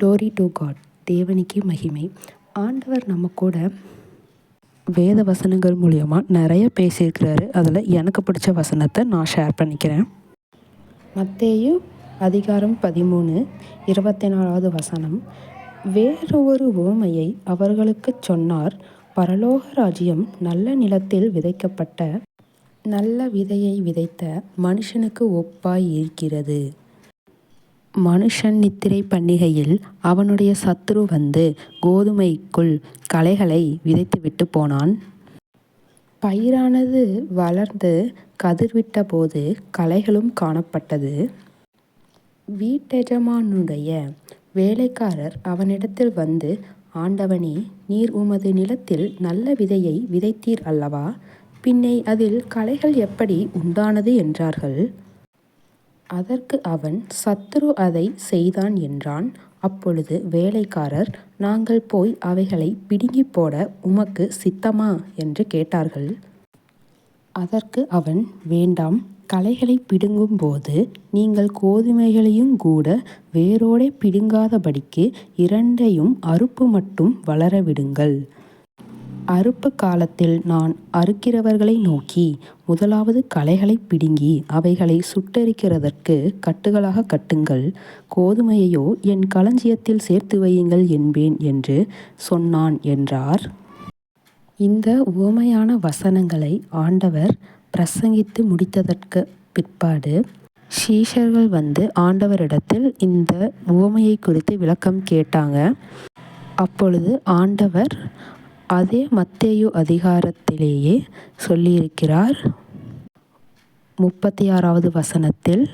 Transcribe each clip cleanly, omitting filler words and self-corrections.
Glory to God. தேவனுக்கே மகிமை. ஆண்டவர் நம்ம கூட வேத வசனங்கள் மூலயமா நிறைய பேசியிருக்கிறாரு. அதில் எனக்கு பிடிச்ச வசனத்தை நான் ஷேர் பண்ணிக்கிறேன். மத்தேயு அதிகாரம் 13 24வது வசனம். வேறொரு உவமையை அவர்களுக்குச் சொன்னார். பரலோக ராஜ்யம் நல்ல நிலத்தில் விதைக்கப்பட்ட நல்ல விதையை விதைத்த மனுஷனுக்கு ஒப்பாய் இருக்கிறது. மனுஷன் நித்திரை பண்ணுகையில் அவனுடைய சத்துரு வந்து கோதுமைக்குள் களைகளை விதைத்துவிட்டு போனான். பயிரானது வளர்ந்து கதிர்விட்ட போது களைகளும் காணப்பட்டது. வீட்டெஜமானுடைய வேலைக்காரர் அவனிடத்தில் வந்து, ஆண்டவனே, நீர் உமது நிலத்தில் நல்ல விதையை விதைத்தீர் அல்லவா? பின்னே அதில் களைகள் எப்படி உண்டானது என்றார்கள். அதற்கு அவன், சத்துரு அதை செய்தான் என்றான். அப்பொழுது வேலைக்காரர், நாங்கள் போய் அவைகளை பிடுங்கி போட உமக்கு சித்தமா என்று கேட்டார்கள். அதற்கு அவன், வேண்டாம், களைகளை பிடுங்கும்போது நீங்கள் கோதுமைகளையும் கூட வேரோடே பிடுங்காதபடிக்கு இரண்டையும் அறுப்பு மட்டும் வளரவிடுங்கள். அறுப்பு காலத்தில் நான் அறுக்கிறவர்களை நோக்கி, முதலாவது களைகளை பிடுங்கி அவைகளை சுட்டெரிக்கிறதற்கு கட்டுகளாக கட்டுங்கள், கோதுமையையோ என் களஞ்சியத்தில் சேர்த்து வையுங்கள் என்பேன் என்று சொன்னான் என்றார். இந்த உவமையான வசனங்களை ஆண்டவர் பிரசங்கித்து முடித்ததற்கு பிற்பாடு சீஷர்கள் வந்து ஆண்டவரிடத்தில் இந்த உவமையை குறித்து விளக்கம் கேட்டாங்க. அப்பொழுது ஆண்டவர் அதே மத்தேயு அதிகாரத்திலேயே சொல்லியிருக்கிறார். 36வது வசனத்தில்,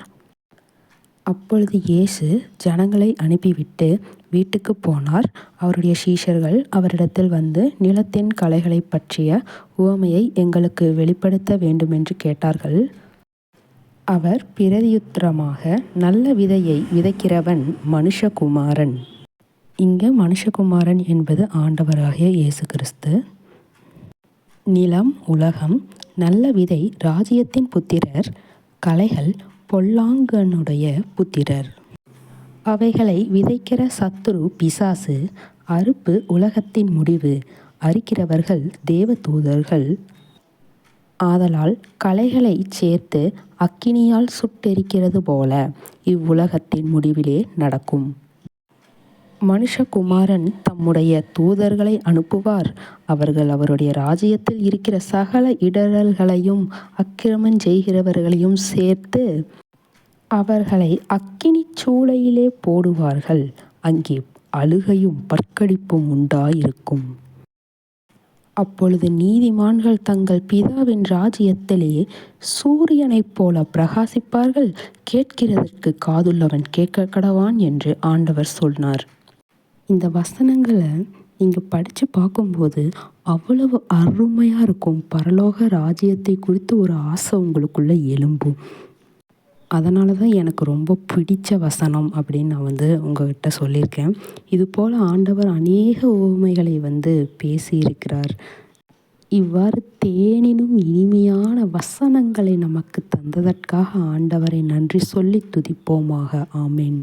அப்பொழுது இயேசு ஜனங்களை அனுப்பிவிட்டு வீட்டுக்கு போனார். அவருடைய சீஷர்கள் அவரிடத்தில் வந்து, நிலத்தின் களைகளை பற்றிய உவமையை எங்களுக்கு வெளிப்படுத்த வேண்டுமென்று கேட்டார்கள். அவர் பிரதியுத்தரமாக, நல்ல விதையை விதைக்கிறவன் மனுஷகுமாரன். இங்கு மனுஷகுமாரன் என்பது ஆண்டவராகிய இயேசு கிறிஸ்து. நிலம் உலகம், நல்ல விதை ராஜ்யத்தின் புத்திரர், களைகள் பொல்லாங்கனுடைய புத்திரர். அவைகளை விதைக்கிற சத்துரு பிசாசு. அறுப்பு உலகத்தின் முடிவு, அறுக்கிறவர்கள் தேவதூதர்கள். ஆதலால் களைகளை சேர்த்து அக்கினியால் சுட்டெரிக்கிறது போல இவ்வுலகத்தின் முடிவிலே நடக்கும். மனுஷகுமாரன் தம்முடைய தூதர்களை அனுப்புவார். அவர்கள் அவருடைய ராஜ்யத்தில் இருக்கிற சகல இடறல்களையும் அக்கிரமம் செய்கிறவர்களையும் சேர்த்து அவர்களை அக்கினிச் சூளையிலே போடுவார்கள். அங்கே அழுகையும் பற்கடிப்பும் உண்டாயிருக்கும். அப்பொழுது நீதிமான்கள் தங்கள் பிதாவின் ராஜ்யத்திலே சூரியனைப் போல பிரகாசிப்பார்கள். கேட்கிறதற்கு காதுள்ளவன் கேட்க கடவான் என்று ஆண்டவர் சொன்னார். இந்த வசனங்களை நீங்கள் படித்து பார்க்கும்போது அவ்வளவு அருமையாக இருக்கும். பரலோக ராஜ்யத்தை குறித்து ஒரு ஆசை உங்களுக்குள்ளே எழும்பும். அதனால தான் எனக்கு ரொம்ப பிடித்த வசனம் அப்படின்னு நான் உங்கள்கிட்ட சொல்லியிருக்கேன். இது போல் ஆண்டவர் அநேக உவமைகளை பேசியிருக்கிறார். இவ்வாறு தேனினும் இனிமையான வசனங்களை நமக்கு தந்ததற்காக ஆண்டவரை நன்றி சொல்லி துதிப்போமாக. ஆமேன்.